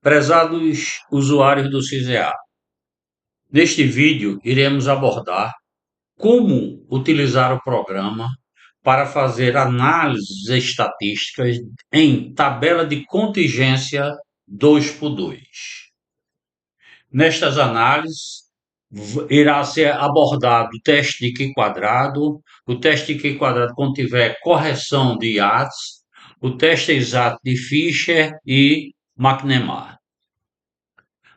Prezados usuários do CISEA, neste vídeo iremos abordar como utilizar o programa para fazer análises estatísticas em tabela de contingência 2x2. Nestas análises, irá ser abordado o teste de Q-quadrado, o teste de Q-quadrado quando tiver correção de Yates, o teste exato de Fisher e McNemar.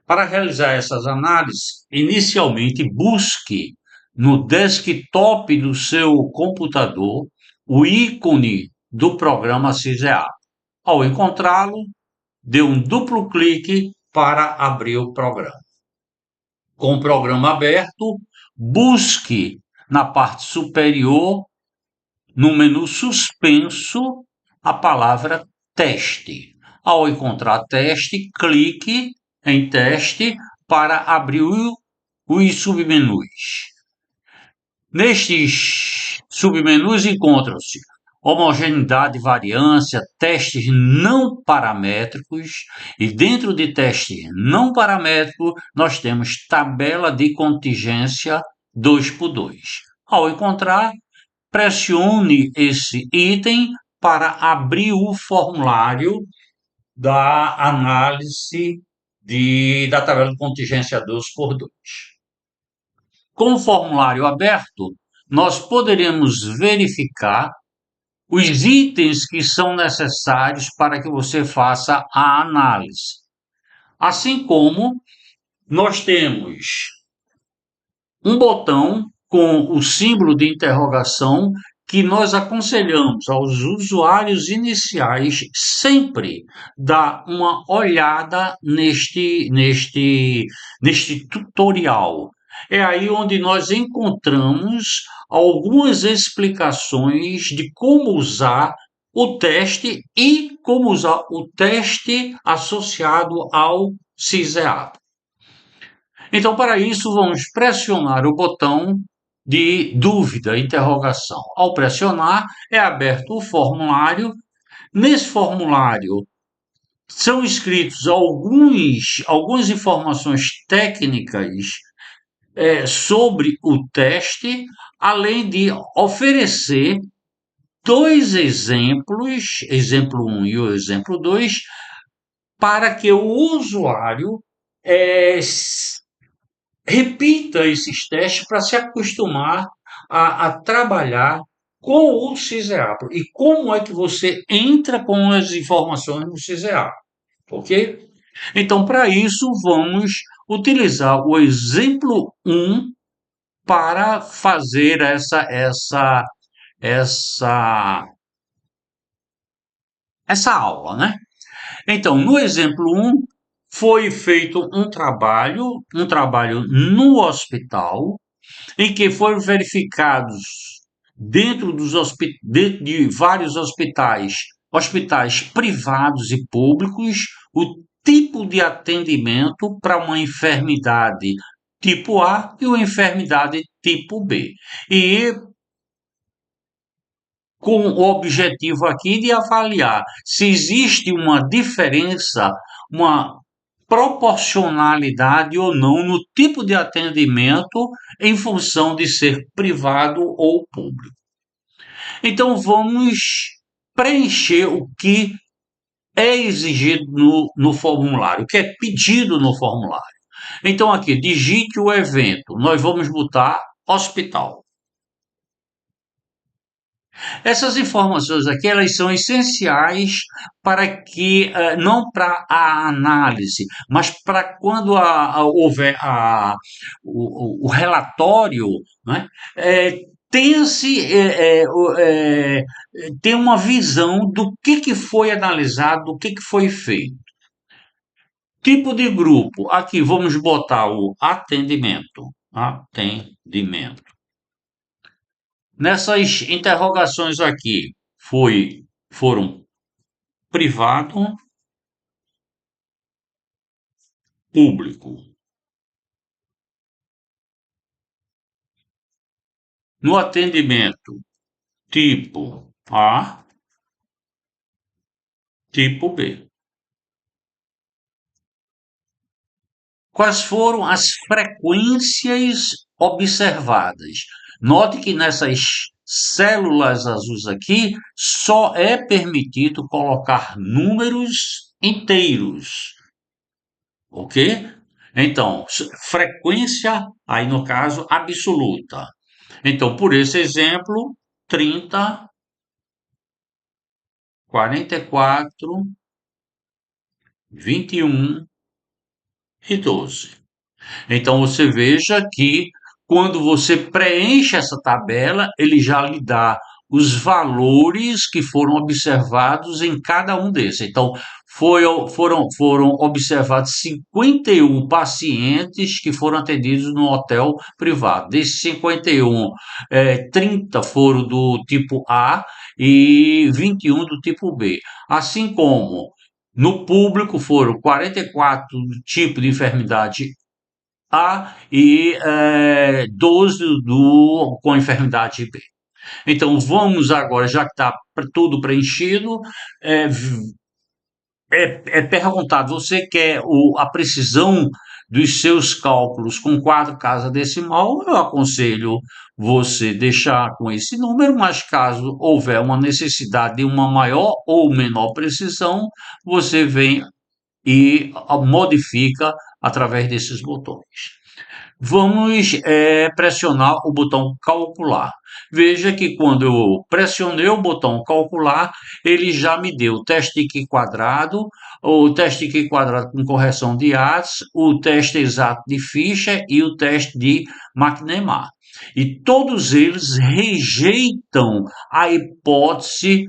Para realizar essas análises, inicialmente busque no desktop do seu computador o ícone do programa CISEA. Ao encontrá-lo, dê um duplo clique para abrir o programa. Com o programa aberto, busque na parte superior, no menu suspenso, a palavra teste. Ao encontrar teste, clique em teste para abrir os submenus. Nestes submenus encontram-se homogeneidade e variância, testes não paramétricos, e dentro de testes não paramétricos nós temos tabela de contingência 2x2. Ao encontrar, pressione esse item para abrir o formulário da análise da tabela de contingência 2x2. Com o formulário aberto, nós poderemos verificar os itens que são necessários para que você faça a análise. Assim como nós temos um botão com o símbolo de interrogação que nós aconselhamos aos usuários iniciais sempre dar uma olhada neste tutorial. É aí onde nós encontramos algumas explicações de como usar o teste e como usar o teste associado ao CISEA. Então, para isso, vamos pressionar o botão de dúvida, interrogação. Ao pressionar, é aberto o formulário. Nesse formulário, são escritos algumas informações técnicas sobre o teste, além de oferecer dois exemplos, exemplo 1 e o exemplo 2, para que o usuário repita esses testes para se acostumar a trabalhar com o CISEA. E como é que você entra com as informações no CISEA, ok? Então, para isso, vamos utilizar o exemplo 1 para fazer essa aula, né? Então, no exemplo 1, foi feito um trabalho no hospital, em que foram verificados dentro de vários hospitais privados e públicos, o tipo de atendimento para uma enfermidade tipo A e uma enfermidade tipo B. E com o objetivo aqui de avaliar se existe uma diferença, uma proporcionalidade ou não no tipo de atendimento em função de ser privado ou público. Então vamos preencher o que é exigido no formulário, o que é pedido no formulário. Então aqui, digite o evento, nós vamos botar hospital. Essas informações aqui, elas são essenciais para que, não para a análise, mas para quando houver o relatório, né, tenha-se, ter uma visão do que foi analisado, do que foi feito. Tipo de grupo, aqui vamos botar o atendimento. Atendimento. Nessas interrogações aqui, foram privado, público. No atendimento, tipo A, tipo B. Quais foram as frequências observadas? Note que nessas células azuis aqui só é permitido colocar números inteiros, ok? Então, frequência, aí no caso, absoluta. Então, por esse exemplo, 30, 44, 21 e 12. Então você veja que quando você preenche essa tabela, ele já lhe dá os valores que foram observados em cada um desses. Então, foram observados 51 pacientes que foram atendidos no hotel privado. Desses 51, 30 foram do tipo A e 21 do tipo B. Assim como no público foram 44 tipos de enfermidade A e 12 com enfermidade B. Então vamos agora, já que está tudo preenchido, é, é perguntado: você quer a precisão dos seus cálculos com quatro casas decimal? Eu aconselho você deixar com esse número, mas caso houver uma necessidade de uma maior ou menor precisão, você vem e modifica através desses botões. Vamos pressionar o botão calcular. Veja que quando eu pressionei o botão calcular, ele já me deu o teste de Q quadrado, o teste de Q quadrado com correção de Yates, o teste exato de Fischer e o teste de McNemar. E todos eles rejeitam a hipótese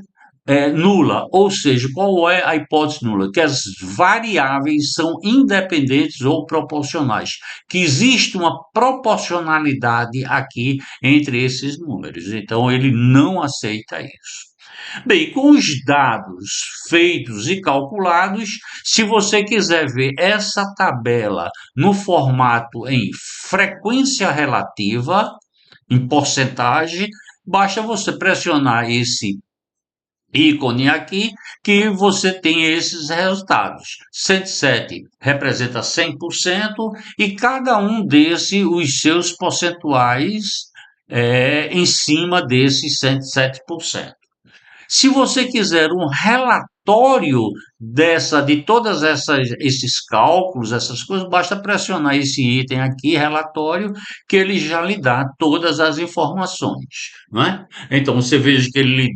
nula, ou seja, qual é a hipótese nula? Que as variáveis são independentes ou proporcionais, que existe uma proporcionalidade aqui entre esses números, então ele não aceita isso. Bem, com os dados feitos e calculados, se você quiser ver essa tabela no formato em frequência relativa, em porcentagem, basta você pressionar esse ícone aqui que você tem esses resultados. 107 representa 100% e cada um desses os seus percentuais em cima desses 107%. Se você quiser um relatório de todas esses cálculos, essas coisas, basta pressionar esse item aqui, relatório, que ele já lhe dá todas as informações, não é? Então você veja que ele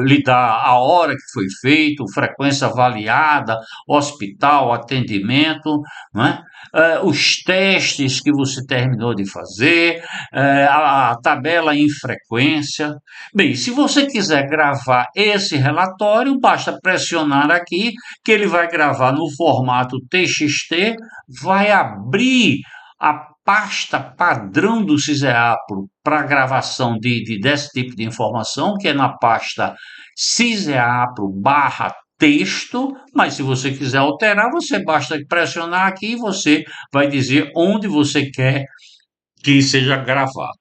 lhe dá a hora que foi feito, frequência avaliada, hospital, atendimento, não é? Os testes que você terminou de fazer, a tabela em frequência. Bem, se você quiser gravar esse relatório, basta pressionar aqui, que ele vai gravar no formato TXT, vai abrir a pasta padrão do CISEAPRO para gravação desse tipo de informação, que é na pasta CISEAPRO barra texto, mas se você quiser alterar, você basta pressionar aqui e você vai dizer onde você quer que seja gravado.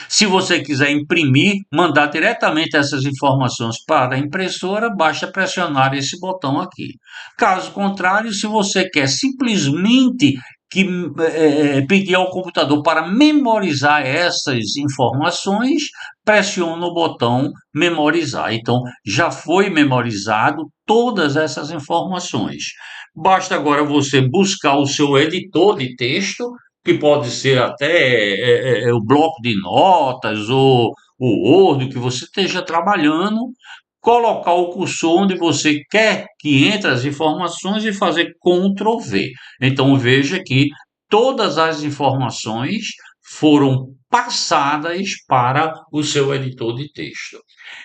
Se você quiser imprimir, mandar diretamente essas informações para a impressora, basta pressionar esse botão aqui. Caso contrário, se você quer simplesmente pedir ao computador para memorizar essas informações, pressiona o botão memorizar. Então, já foi memorizado todas essas informações. Basta agora você buscar o seu editor de texto, que pode ser até o bloco de notas ou o Word que você esteja trabalhando, colocar o cursor onde você quer que entre as informações e fazer Ctrl V. Então veja que todas as informações foram passadas para o seu editor de texto.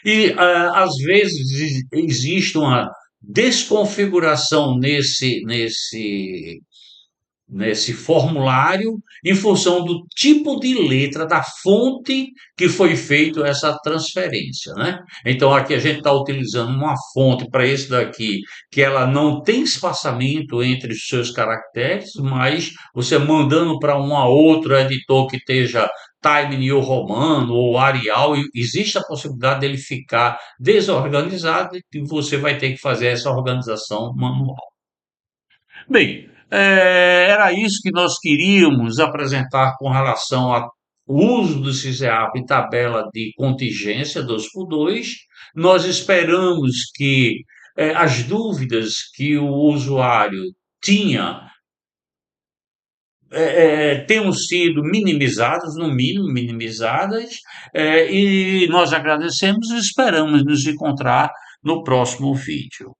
E às vezes existe uma desconfiguração nesse formulário em função do tipo de letra da fonte que foi feita essa transferência, né? Então aqui a gente está utilizando uma fonte para esse daqui que ela não tem espaçamento entre os seus caracteres, mas você mandando para um outro editor que esteja Time New Roman ou Arial, existe a possibilidade dele ficar desorganizado e você vai ter que fazer essa organização manual. Bem, era isso que nós queríamos apresentar com relação ao uso do CISEAP em tabela de contingência 2x2. Nós esperamos que as dúvidas que o usuário tinha tenham sido minimizadas, no mínimo minimizadas, e nós agradecemos e esperamos nos encontrar no próximo vídeo.